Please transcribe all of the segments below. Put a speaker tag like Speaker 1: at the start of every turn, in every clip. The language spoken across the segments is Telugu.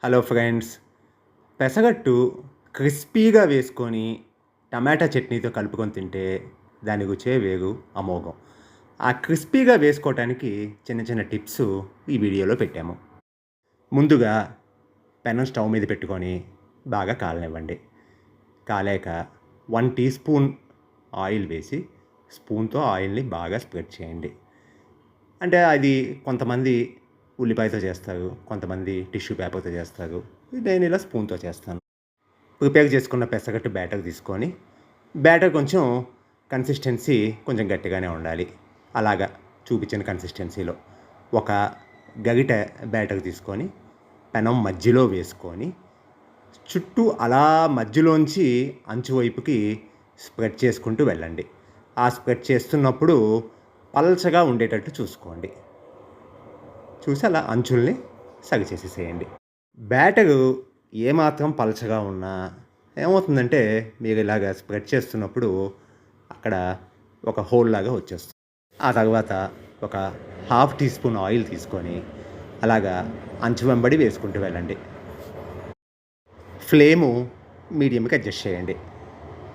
Speaker 1: హలో ఫ్రెండ్స్, పెసరట్టు క్రిస్పీగా వేసుకొని టమాటా చట్నీతో కలుపుకొని తింటే దాని రుచే వేరు, అమోఘం. ఆ క్రిస్పీగా వేసుకోవటానికి చిన్న చిన్న టిప్స్ ఈ వీడియోలో పెట్టాము. ముందుగా పెనం స్టవ్ మీద పెట్టుకొని బాగా కాలనివ్వండి. కాలాక 1 టీ స్పూన్ ఆయిల్ వేసి స్పూన్తో ఆయిల్ని బాగా స్ప్రెడ్ చేయండి. అంటే అది కొంతమంది ఉల్లిపాయతో చేస్తారు, కొంతమంది టిష్యూ పేపర్తో చేస్తారు. నేను ఇలా స్పూన్తో చేస్తాను. ప్రిపేర్ చేసుకున్న పెసరట్టు బ్యాటర్ తీసుకొని, బ్యాటర్ కొంచెం కన్సిస్టెన్సీ కొంచెం గట్టిగానే ఉండాలి. అలాగా చూపించిన కన్సిస్టెన్సీలో ఒక గరిటె బ్యాటర్ తీసుకొని పెనం మధ్యలో వేసుకొని చుట్టూ అలా మధ్యలోంచి అంచు వైపుకి స్ప్రెడ్ చేసుకుంటూ వెళ్ళండి. ఆ స్ప్రెడ్ చేస్తున్నప్పుడు పల్చగా ఉండేటట్టు చూసుకోండి. చూసి అలా అంచుల్ని సగ చేసేసేయండి. బ్యాటరు ఏమాత్రం పలచగా ఉన్నా ఏమవుతుందంటే మీరు ఇలాగ స్ప్రెడ్ చేస్తున్నప్పుడు అక్కడ ఒక హోల్ లాగా వచ్చేస్తుంది. ఆ తర్వాత ఒక హాఫ్ టీ స్పూన్ ఆయిల్ తీసుకొని అలాగా అంచు వెంబడి వేసుకుంటూ వెళ్ళండి. ఫ్లేము మీడియంకి అడ్జస్ట్ చేయండి.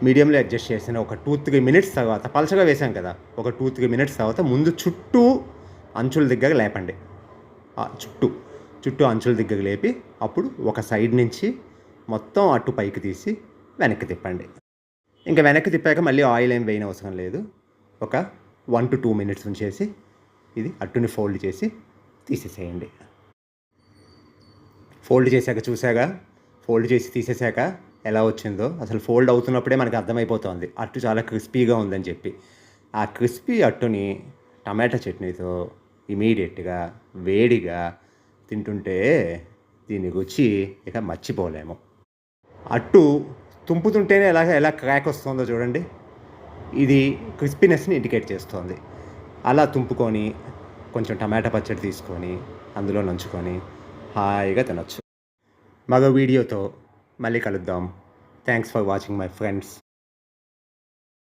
Speaker 1: మీడియంలో అడ్జస్ట్ చేసిన ఒక 2-3 మినిట్స్ తర్వాత, పలచగా వేసాం కదా, ఒక 2-3 మినిట్స్ తర్వాత ముందు చుట్టూ అంచుల దగ్గర లేపండి. చుట్టూ అంచుల దగ్గర లేపి అప్పుడు ఒక సైడ్ నుంచి మొత్తం అటు పైకి తీసి వెనక్కి తిప్పండి. ఇంకా వెనక్కి తిప్పాక మళ్ళీ ఆయిల్ ఏం వేయని అవసరం లేదు. ఒక 1-2 మినిట్స్ ఉంచేసి ఇది అట్టుని ఫోల్డ్ చేసి తీసేసేయండి. ఫోల్డ్ చేసి తీసేసాక ఎలా వచ్చిందో అసలు ఫోల్డ్ అవుతున్నప్పుడే మనకు అర్థమైపోతుంది అట్టు చాలా క్రిస్పీగా ఉందని చెప్పి. ఆ క్రిస్పీ అట్టుని టమాటా చట్నీతో ఇమీడియట్గా వేడిగా తింటుంటే దీని రుచి ఇక మర్చిపోలేము. అట్టు తుంపుతుంటేనే ఎలా క్రాక్ వస్తుందో చూడండి. ఇది క్రిస్పీనెస్ని ఇండికేట్ చేస్తుంది. అలా తుంపుకొని కొంచెం టమాటా పచ్చడి తీసుకొని అందులో నంచుకొని హాయిగా తినొచ్చు. మరో వీడియోతో మళ్ళీ కలుద్దాం. Thanks for watching my friends.